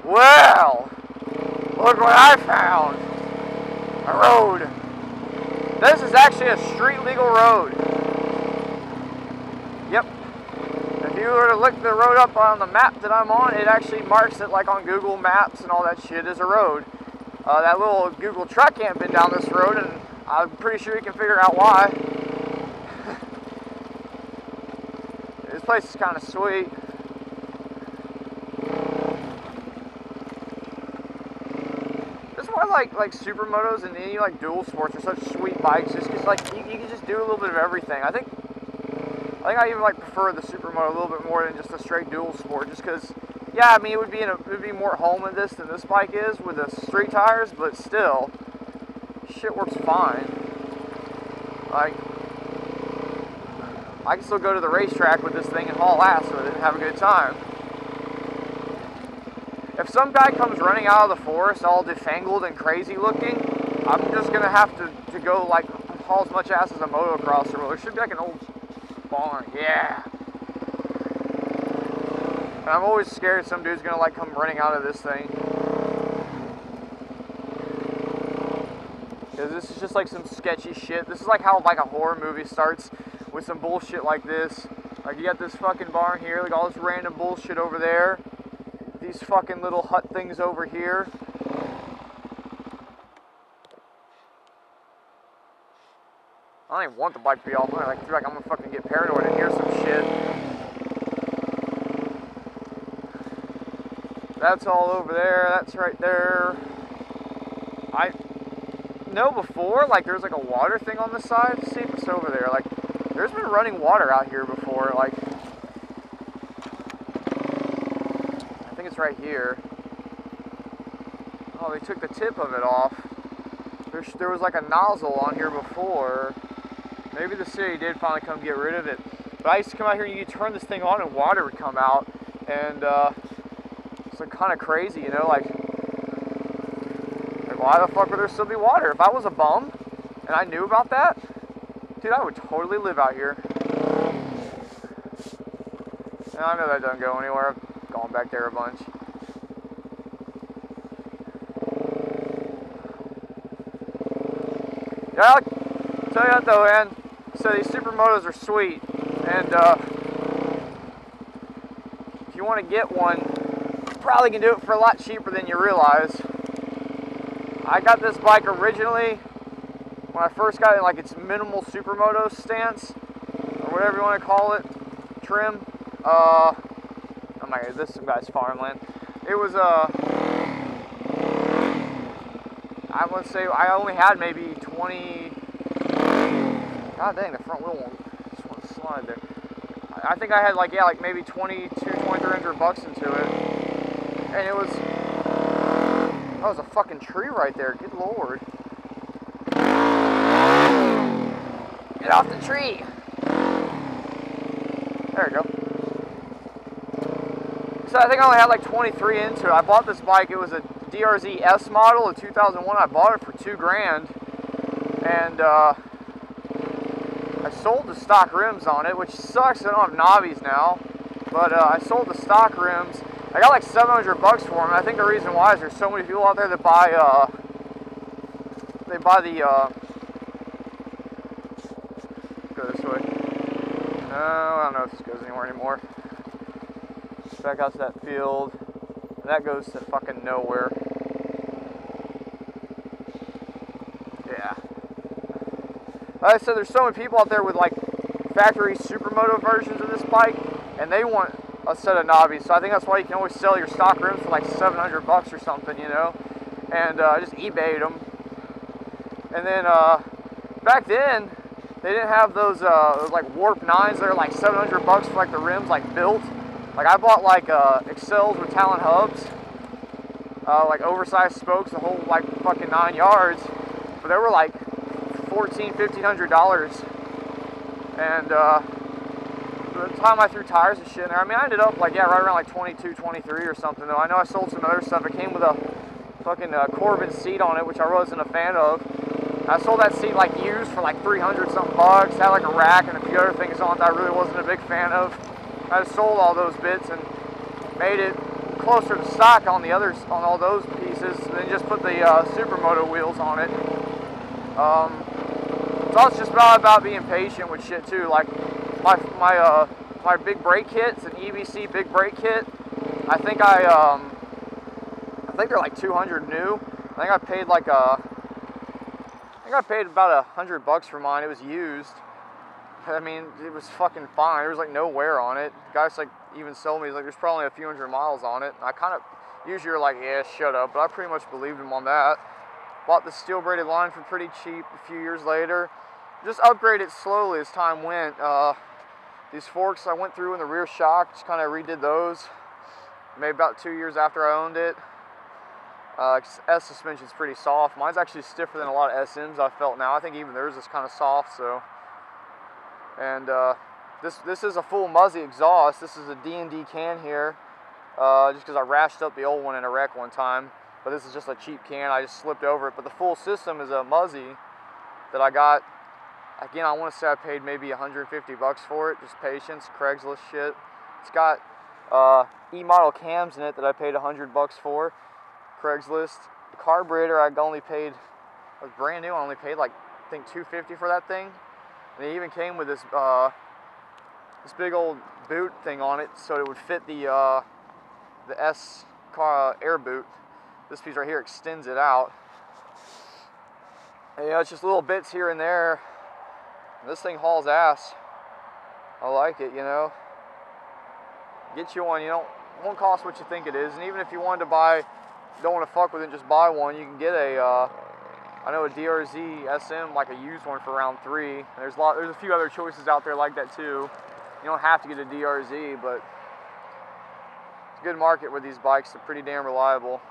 Well, look what I found. A road. This is actually a street legal road. Yep. If you were to look the road up on the map that I'm on, it actually marks it like on Google Maps and all that shit as a road. That little Google truck ain't been down this road, and I'm pretty sure you can figure out why. This place is kind of sweet. That's why like Supermotos and any like dual sports are such sweet bikes, just because like you can just do a little bit of everything. I think I even like prefer the Supermoto a little bit more than just a straight dual sport, just because. Yeah, I mean it would be more home in this than this bike is with the street tires, but still, shit works fine. Like, I can still go to the racetrack with this thing and haul ass with it and have a good time. If some guy comes running out of the forest all defangled and crazy looking, I'm just gonna have to go like haul as much ass as a motocrosser will. There should be like an old barn, yeah. And I'm always scared some dude's gonna like come running out of this thing. Because this is just like some sketchy shit. This is like how like a horror movie starts with some bullshit like this. Like you got this fucking barn here, like all this random bullshit over there. These fucking little hut things over here. I don't even want the bike to be all fun. I feel like I'm gonna fucking get paranoid and hear some shit. That's all over there, that's right there. I know before, like there's like a water thing on the side. Let's see if it's over there. Like, there's been running water out here before, like, I think it's right here. Oh, they took the tip of it off. There was like a nozzle on here before. Maybe the city did finally come get rid of it. But I used to come out here and you could turn this thing on and water would come out. And, it's like kind of crazy, you know, like why the fuck would there still be water? If I was a bum and I knew about that, dude, I would totally live out here. And I know that doesn't go anywhere. I've gone back there a bunch. Yeah, I'll tell you that though, man. So these Supermotos are sweet, and if you want to get one, you probably can do it for a lot cheaper than you realize. I got this bike originally when I first got it, like its minimal Supermoto stance, or whatever you want to call it, trim. Oh my god, this is some guy's farmland. It was I would say I only had maybe 20. God dang, the front wheel won't just want to slide there. I think I had like, yeah, like maybe 2,300 bucks into it, and it was. That was a fucking tree right there. Good lord. Get off the tree. There we go. So I think I only had like 23 into it. I bought this bike. It was a DRZ S model, a 2001. I bought it for $2 grand. And I sold the stock rims on it, which sucks. I don't have knobbies now. But I sold the stock rims. I got like 700 bucks for them, and I think the reason why is there's so many people out there that buy, the, go this way. No, I don't know if this goes anywhere anymore. Back out to that field. And that goes to fucking nowhere. Yeah. Like I said, there's so many people out there with like factory Supermoto versions of this bike, and they want a set of knobbies, so I think that's why you can always sell your stock rims for like 700 bucks or something, you know, and just eBayed them. And then back then they didn't have those like Warp 9s that are like 700 bucks for like the rims like built. Like I bought like Excels with Talon hubs, like oversized spokes, the whole like fucking 9 yards, but they were like $1,500, and by the time I threw tires and shit in there, I mean, I ended up like, yeah, right around like 22, 23 or something, though. I know I sold some other stuff. It came with a fucking Corbin seat on it, which I wasn't a fan of. I sold that seat like used for like 300 something bucks. Had like a rack and a few other things on it that I really wasn't a big fan of. I just sold all those bits and made it closer to stock on the others, on all those pieces, then just put the Supermoto wheels on it. So it's just about being patient with shit too. Like my big brake kit, it's an EBC big brake kit. I think they're like 200 new. I think I paid like I paid about $100 for mine. It was used. I mean, it was fucking fine. There was like no wear on it. The guy's like even sold me, he's like, there's probably a few hundred miles on it. And I kind of, usually you're like, yeah, shut up. But I pretty much believed him on that. Bought the steel braided line for pretty cheap a few years later. Just upgraded slowly as time went. These forks I went through in the rear shock, just kind of redid those. Maybe about 2 years after I owned it. S suspension's pretty soft. Mine's actually stiffer than a lot of SMs I've felt now. I think even theirs is kind of soft, so. And this is a full Muzzy exhaust. This is a D&D can here, just because I rashed up the old one in a wreck one time. But this is just a cheap can. I just slipped over it. But the full system is a Muzzy that I got. Again, I want to say I paid maybe $150 for it. Just patience, Craigslist shit. It's got E-model cams in it that I paid $100 for. Craigslist. The carburetor I only paid, it was brand new. I only paid like I think $250 for that thing. And it even came with this this big old boot thing on it, so it would fit the S car air boot. This piece right here extends it out. And, you know, it's just little bits here and there. This thing hauls ass. I like it, you know. Get you one, you know, it won't cost what you think it is. And even if you wanted to buy, don't want to fuck with it, just buy one. You can get a, I know a DRZ SM, like a used one for around $3. And there's a few other choices out there like that too. You don't have to get a DRZ, but it's a good market with these bikes. They're pretty damn reliable.